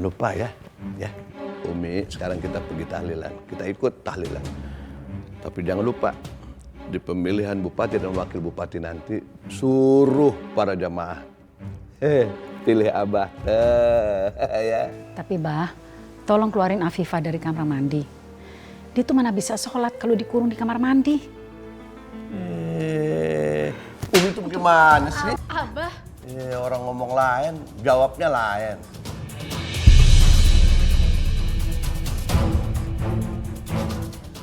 lupa ya. Ya, Umi, sekarang kita pergi tahlilan. Kita ikut tahlilan. Tapi jangan lupa, di pemilihan bupati dan wakil bupati nanti, suruh para jamaah. Pilih Abah. Ya. Tapi Bah, tolong keluarin Afifah dari kamar mandi. Dia tuh mana bisa sholat kalau dikurung di kamar mandi. Umi tuh gimana sih? Abah. Orang ngomong lain, jawabnya lain.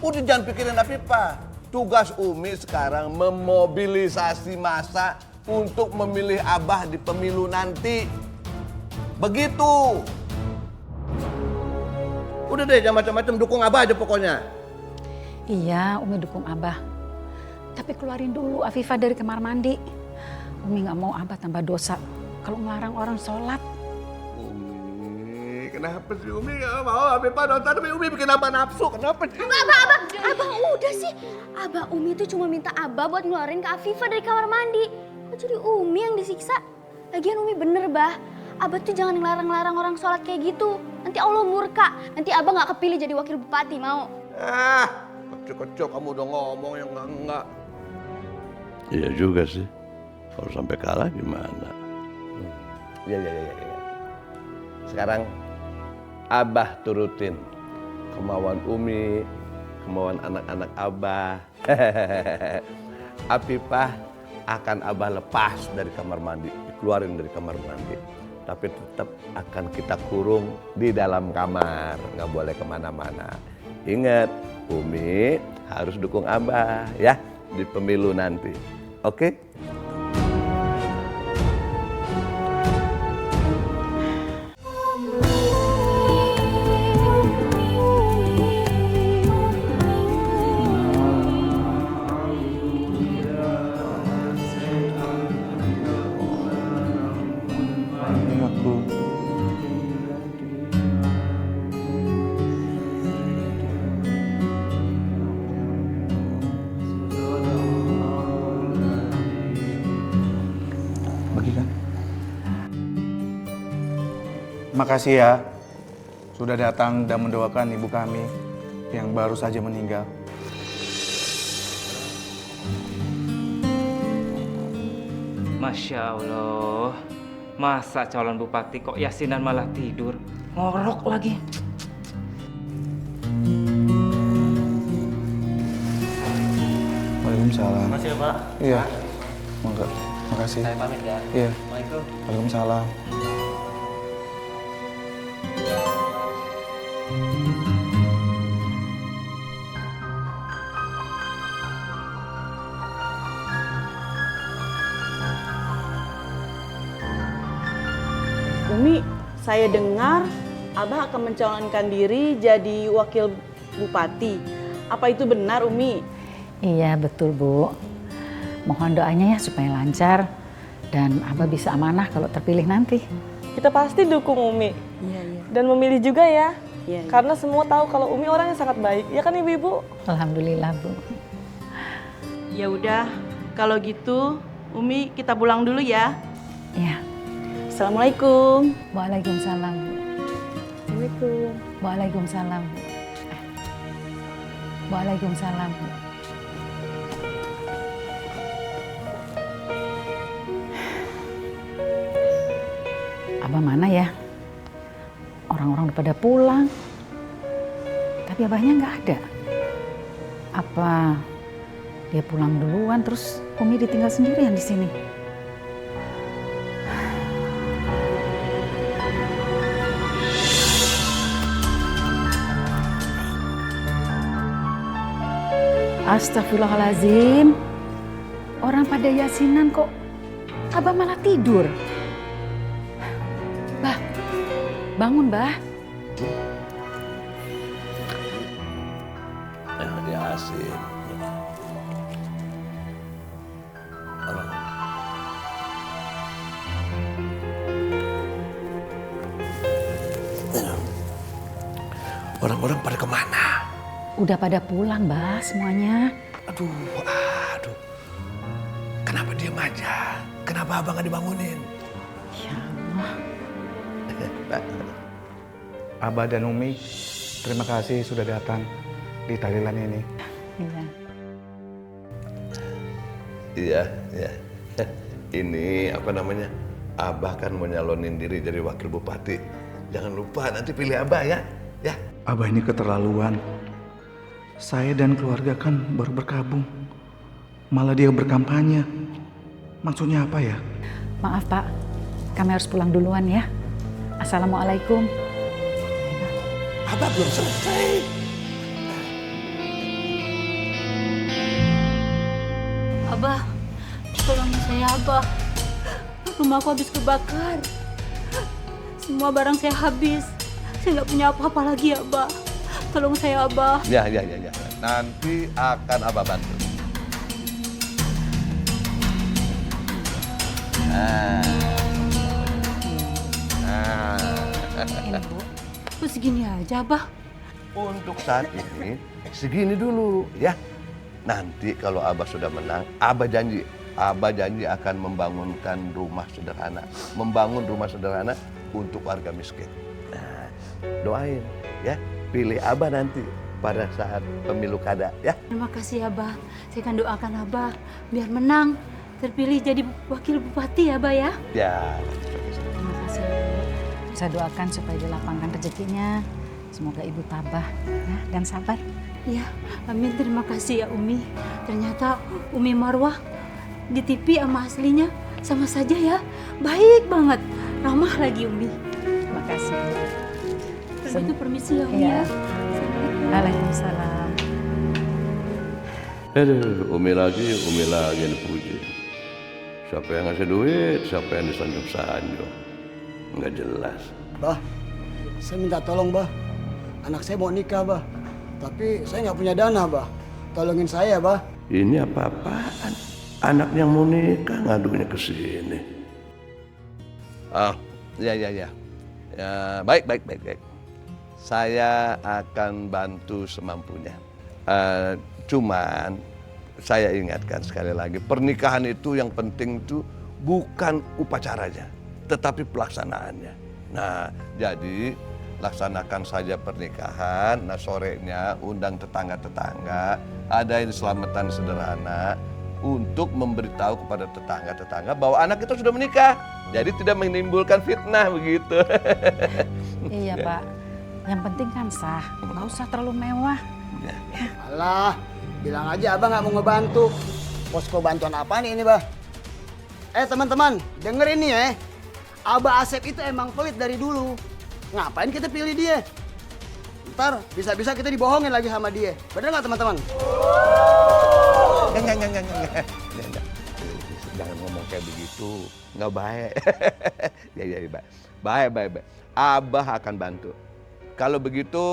Udah jangan pikirin Afifah. Tugas Umi sekarang memobilisasi massa untuk memilih Abah di pemilu nanti. Begitu. Udah deh, jangan macam-macam, dukung Abah aja pokoknya. Iya, Umi dukung Abah. Tapi keluarin dulu Afifah dari kamar mandi. Umi gak mau Abah tambah dosa kalau ngelarang orang sholat. Umi, kenapa sih Umi gak mau Afifah nonton? Tapi Umi bikin Abah nafsu, kenapa sih? Abah udah sih. Abah Umi tuh cuma minta Abah buat ngeluarin ke Afifah dari kamar mandi. Kok jadi Umi yang disiksa? Lagian Umi bener, Bah. Abah tuh jangan ngelarang-larang orang sholat kayak gitu. Nanti Allah murka. Nanti Abah gak kepilih jadi wakil bupati, mau? Kecil-kecil kamu udah ngomong yang enggak. Iya juga sih. Kalau sampai kalah gimana? Iya. Sekarang Abah turutin kemauan Umi, kemauan anak-anak Abah. Afifah akan Abah lepas dari kamar mandi, dikeluarin dari kamar mandi. Tapi tetap akan kita kurung di dalam kamar, nggak boleh kemana-mana. Ingat, Umi harus dukung Abah ya di pemilu nanti. Oke? Makasih ya sudah datang dan mendoakan ibu kami yang baru saja meninggal. Masya Allah, masa calon bupati kok yasinan malah tidur, ngorok lagi. Waalaikumsalam. Makasih ya Pak. Iya, makasih. Saya pamit ya. Iya. Assalamualaikum. Waalaikumsalam. Umi, saya dengar Abah akan mencalonkan diri jadi wakil bupati. Apa itu benar, Umi? Iya betul Bu. Mohon doanya ya supaya lancar dan Abah bisa amanah kalau terpilih nanti. Kita pasti dukung Umi. Iya. Dan memilih juga ya. Iya. Karena semua tahu kalau Umi orang yang sangat baik. Ya kan Ibu-ibu? Alhamdulillah Bu. Ya udah, kalau gitu Umi kita pulang dulu ya. Ya. Assalamualaikum. Waalaikumsalam. Assalamualaikum. Waalaikumsalam. Waalaikumsalam. Abah mana ya? Orang-orang udah pada pulang. Tapi Abahnya nggak ada. Apa dia pulang duluan terus Umi ditinggal sendirian di sini? Astagfirullahaladzim. Orang pada yasinan kok Abah malah tidur. Bah, bangun Bah. Yasin. Orang-orang pada kemana? Udah pada pulang, Bah, semuanya. Aduh. Kenapa diam aja? Kenapa abang gak dibangunin? Ya Allah. Abah dan Umi, terima kasih sudah datang di tahlilan ini. Iya. Iya, iya. Ini apa namanya? Abah kan mau nyalonin diri jadi wakil bupati. Jangan lupa nanti pilih Abah ya. Ya. Abah ini keterlaluan. Saya dan keluarga kan baru berkabung. Malah dia berkampanye. Maksudnya apa ya? Maaf Pak, kami harus pulang duluan ya. Assalamualaikum. Abah belum selesai. Abah, tolongin saya Abah. Rumahku habis kebakar. Semua barang saya habis. Saya nggak punya apa-apa lagi Abah. Tolong saya Abah. Ya. Nanti akan Abah bantu. Ibu, kok segini aja Abah? Untuk saat ini segini dulu ya. Nanti kalau Abah sudah menang, Abah janji akan membangunkan rumah sederhana, membangun rumah sederhana untuk warga miskin. Nah, doain ya, pilih Abah nanti pada saat pemilu kada ya. Terima kasih Abah. Saya akan doakan Abah biar menang, terpilih jadi wakil bupati ya Abah ya. Ya. Terima kasih. Saya doakan supaya dilapangkan rezekinya. Semoga ibu tabah ya, dan sabar. Ya, amin. Terima kasih ya Umi. Ternyata Umi Marwah di TV sama aslinya sama saja ya. Baik banget. Ramah lagi Umi. Terima kasih. Kalau gitu permisi ya Umi Iya. ya. Waalaikumsalam. Aduh, Umi lagi dipuji. Siapa yang ngasih duit, siapa yang disanjung-sanjung. Nggak jelas. Bah, saya minta tolong, Bah. Anak saya mau nikah, Bah. Tapi saya nggak punya dana, Bah. Tolongin saya, Bah. Ini apa-apaan? Anak yang mau nikah ngadunya ke sini. Ya. Ya, baik. Saya akan bantu semampunya. Cuman saya ingatkan sekali lagi, pernikahan itu yang penting itu bukan upacaranya, tetapi pelaksanaannya. Nah, jadi laksanakan saja pernikahan. Nah, sorenya undang tetangga-tetangga, adain selamatan sederhana untuk memberitahu kepada tetangga-tetangga bahwa anak itu sudah menikah. Jadi tidak menimbulkan fitnah begitu. Iya Pak, yang penting kan sah, nggak usah terlalu mewah. Alah, bilang aja Abah nggak mau ngebantu. Posko bantuan apa nih ini, Bah? Teman-teman, denger ini ya. Abah Asep itu emang pelit dari dulu. Ngapain kita pilih dia? Ntar bisa-bisa kita dibohongin lagi sama dia. Bener nggak teman-teman? Enggak. Jangan ngomong kayak begitu, nggak baik. Ya, baik. Abah akan bantu. Kalau begitu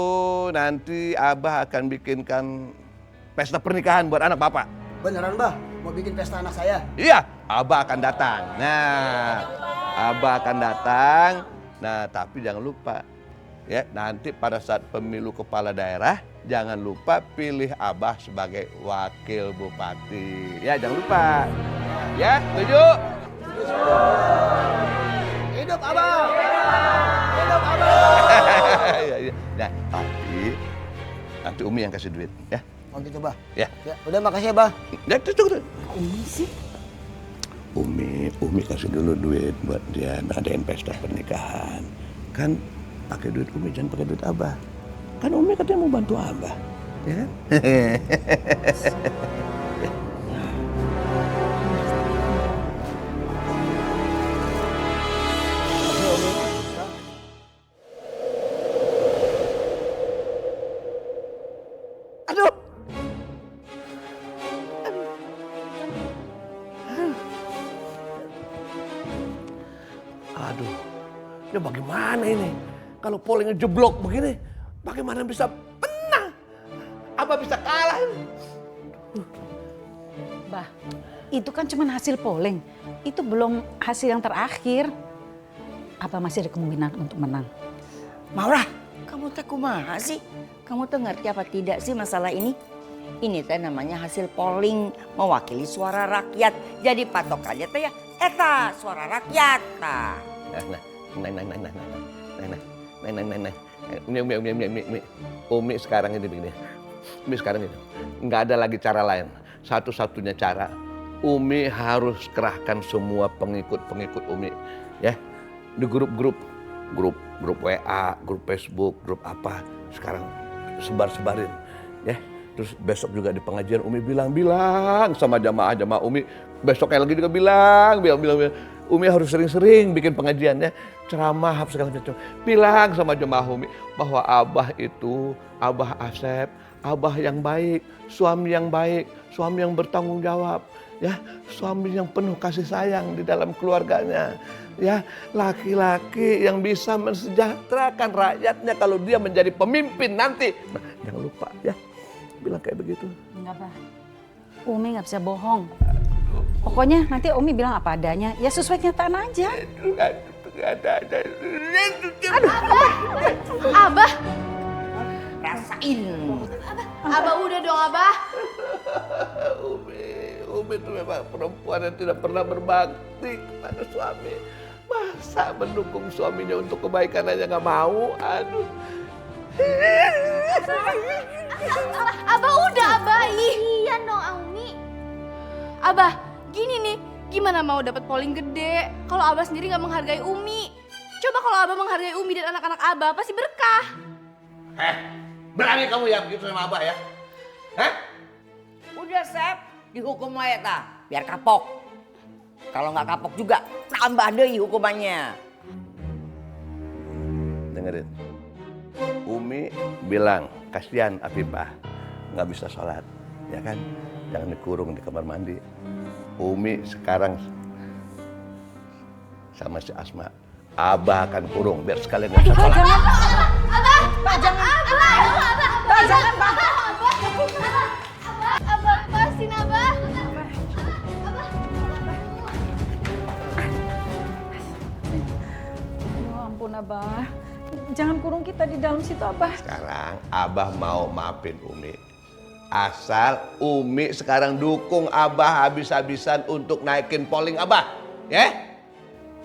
nanti Abah akan bikinkan pesta pernikahan buat anak Bapak. Beneran, Bah? Mau bikin pesta anak saya? Iya, Abah akan datang. Nah, Abah akan datang. Nah, tapi jangan lupa ya, nanti pada saat pemilu kepala daerah jangan lupa pilih Abah sebagai wakil bupati. Ya, jangan lupa. Ya, setuju? Hidup Abah! Hidup Abah! Ya. Nah, tapi nanti Umi yang kasih duit ya. Oh gitu, Bah? Ya. Udah makasih ya, Bah. Ya, cukup. Umi sih. Umi kasih dulu duit buat dia ngadain pesta pernikahan. Kan pakai duit Umi, jangan pakai duit Abah. Kan Umi katanya mau bantu Abah, ya kan? Aduh. Aduh, ini bagaimana ini? Kalau polling jeblok begini, bagaimana bisa menang? Apa bisa kalah? Bah, itu kan cuma hasil polling. Itu belum hasil yang terakhir. Apa masih ada kemungkinan untuk menang? Maura, kamu teh kumaha sih? Kamu tuh ngerti apa tidak sih masalah ini? Ini teh namanya hasil polling mewakili suara rakyat. Jadi patokannya teh ya eta suara rakyat. Nah. Nah. Umi sekarang ini begini. Umi sekarang ini nggak ada lagi cara lain. Satu-satunya cara, Umi harus kerahkan semua pengikut Umi, ya, di grup WA, grup Facebook, grup apa. Sekarang sebarin, ya. Terus besok juga di pengajian Umi bilang sama jamaah Umi. Besoknya lagi juga bilang. Umi harus sering-sering bikin pengajiannya, ceramah apa segala macam. Bilang sama jemaah Umi bahwa Abah itu, Abah Asep, Abah yang baik, suami yang baik, suami yang bertanggung jawab, ya, suami yang penuh kasih sayang di dalam keluarganya, ya, laki-laki yang bisa mensejahterakan rakyatnya kalau dia menjadi pemimpin nanti. Nah, jangan lupa ya, bilang kayak begitu. Enggak, Bah. Umi nggak bisa bohong. Pokoknya nanti Umi bilang apa adanya, ya sesuai kenyataan aja. Abah. Rasain. Abah udah dong, Abah. Umi itu memang perempuan yang tidak pernah berbakti kepada suami. Masa mendukung suaminya untuk kebaikan aja nggak mau? Aduh. Abah udah, Abah. Iya dong, Umi. Abah, gini nih, gimana mau dapat polling gede kalau Abah sendiri nggak menghargai Umi? Coba kalau Abah menghargai Umi dan anak-anak Abah, pasti berkah. Berani kamu ya begitu sama Abah ya? Udah Sep, dihukum aja ta, biar kapok. Kalau nggak kapok juga, tambah deh hukumannya. Dengerin, Umi bilang kasihan Afifah nggak bisa sholat, ya kan? Jangan dikurung di kamar mandi. Umi sekarang sama si Asma, Abah akan kurung biar sekalian nggak bisa sholat. Abah, lepasin Abah. Ya ampun, Abah. Jangan kurung kita di dalam situ, Abah. Sekarang Abah mau maafin Umi. Asal Umi sekarang dukung Abah habis-habisan untuk naikin polling Abah, ya?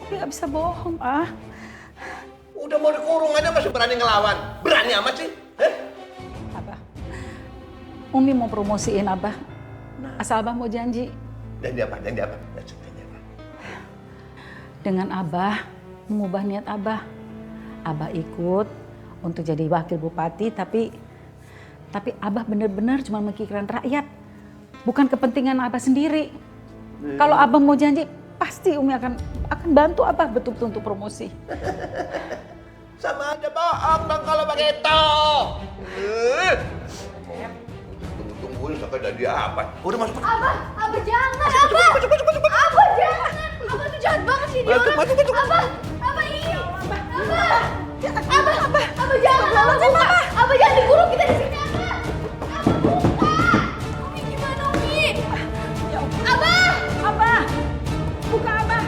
Tapi nggak bisa bohong, Ah. Udah mau dikurung aja masih berani ngelawan. Berani amat sih. Abah, Umi mau promosiin Abah. Asal Abah mau janji. Janji apa? Janji apa? Dengan Abah mengubah niat Abah. Abah ikut untuk jadi wakil bupati, tapi Abah benar-benar cuma memikirkan rakyat, bukan kepentingan Abah sendiri. Kalau Abah mau janji, pasti Umi akan bantu Abah betul-betul untuk promosi. Sama aja bohong dong kalau begitu. Tungguin sampai jadi apa? Udah masuk. Abah jangan, Abah. Abah jangan. Abah tuh jahat banget sih dia orang. Abah ini. Abah jangan. Abah jangan dikurung kita di sini, Abah. Umi gimana, Umi? Abah. Buka, Abah.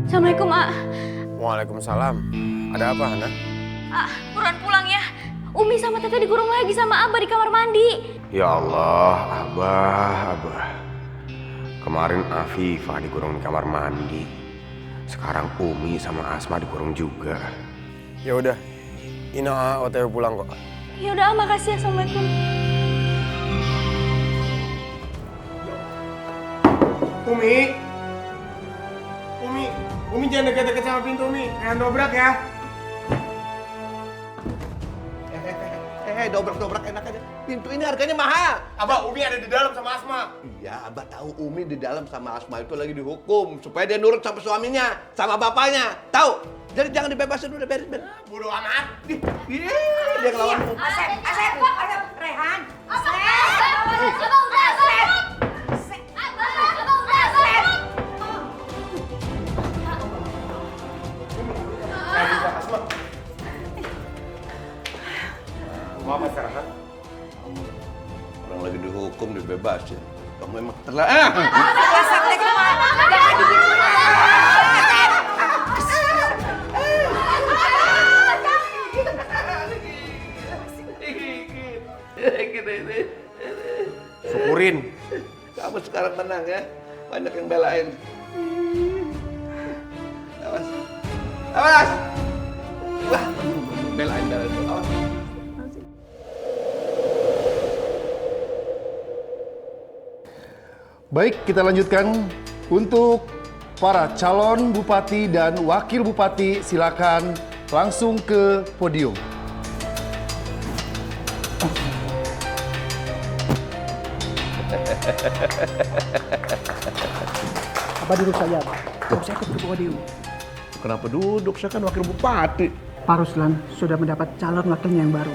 Assalamualaikum, A. Waalaikumsalam. Ada apa, Hana? Buruan pulang ya. Umi sama Teteh dikurung lagi sama Abah di kamar mandi. Ya Allah, Abah. Kemarin Afifah dikurung di kamar mandi. Sekarang Umi sama Asma dikurung juga. Ya udah, Ina OTW pulang kok. Ya udah, makasih. Assalamualaikum. Umi jangan deket-deket sama pintu, Umi. Jangan dobrak ya. Dobrak enak aja. Pintu ini harganya mahal. Abah, Umi ada di dalam sama Asma. Iya, Abah tahu Umi di dalam sama Asma itu lagi dihukum supaya dia nurut sama suaminya, sama bapaknya. Tahu? Jadi jangan dibebasin udah beres. Bodoh amat. Dia ngelawan. Asep, Rehan. Asma. Mau apa sekarang? Orang lagi dihukum dibebasin. Kamu emang terlalu. Syukurin. Kamu sekarang menang ya. Banyak yang belain. Awas. Wah, belain. Baik, kita lanjutkan. Untuk para calon bupati dan wakil bupati, silakan langsung ke podium. Apa duduk saja, Pak? Kalau saya ikut ke podium. Kenapa duduk? Saya kan wakil bupati. Pak Ruslan sudah mendapat calon wakilnya yang baru.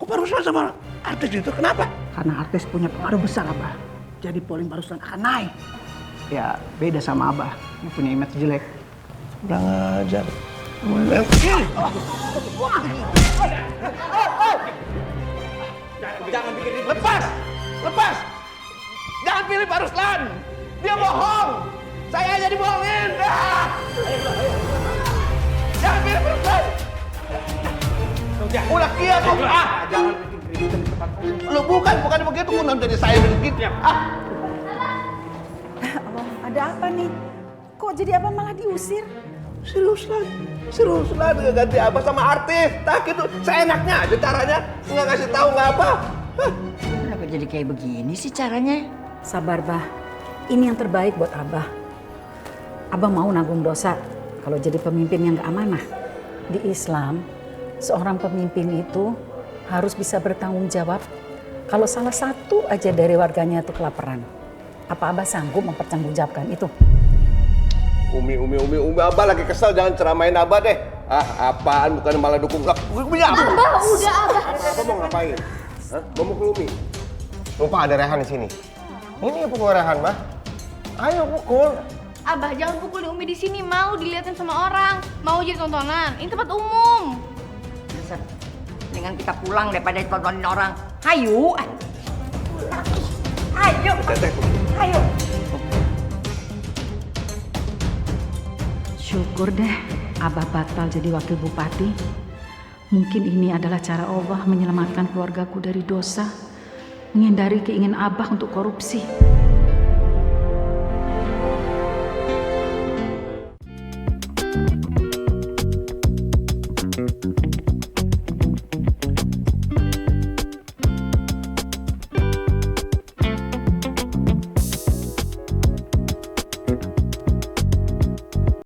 Kok Pak Ruslan sama artis itu? Kenapa? Karena artis punya pengaruh besar, Abah. Jadi polling Pak Ruslan akan naik. Ya, beda sama Abah yang punya image jelek. Kurang ajar. Jangan bikin ribut. Lepas! Jangan pilih Pak Ruslan! Dia bohong! Saya aja dibohongin! Jangan pilih Pak Ruslan! Udah kia tuh! Jangan bikin keributan di tempat umum. Lu bukan begitu, kunon jadi saya begitu. Ada apa nih? Kok jadi Abah malah diusir? Serius lah ganti Abah sama artis. Tak gitu, seenaknya aja caranya. Nggak ngasih tahu nggak apa. Kenapa jadi kayak begini sih caranya? Sabar, Bah. Ini yang terbaik buat Abah. Abah mau nanggung dosa kalau jadi pemimpin yang gak amanah. Di Islam, seorang pemimpin itu harus bisa bertanggung jawab kalau salah satu aja dari warganya itu kelaparan. Apa Abah sanggup mempertanggungjawabkan itu? Umi, Abah lagi kesel, jangan ceramain Abah deh. Apaan, bukan malah dukung. Umi apa? Abah, udah Abah. Abah mau ngapain? Hah? Mau mukul Umi? Lupa ada Rehan di sini. Ini yang pukul Rehan, Bah. Ayo pukul. Abah jangan pukul Umi di sini, mau dilihatin sama orang, mau jadi tontonan. Ini tempat umum. Dengan kita pulang daripada ditontonin orang. Hayu. Ayo. Ayo. Syukur deh Abah batal jadi wakil bupati. Mungkin ini adalah cara Allah menyelamatkan keluargaku dari dosa, menghindari keinginan Abah untuk korupsi.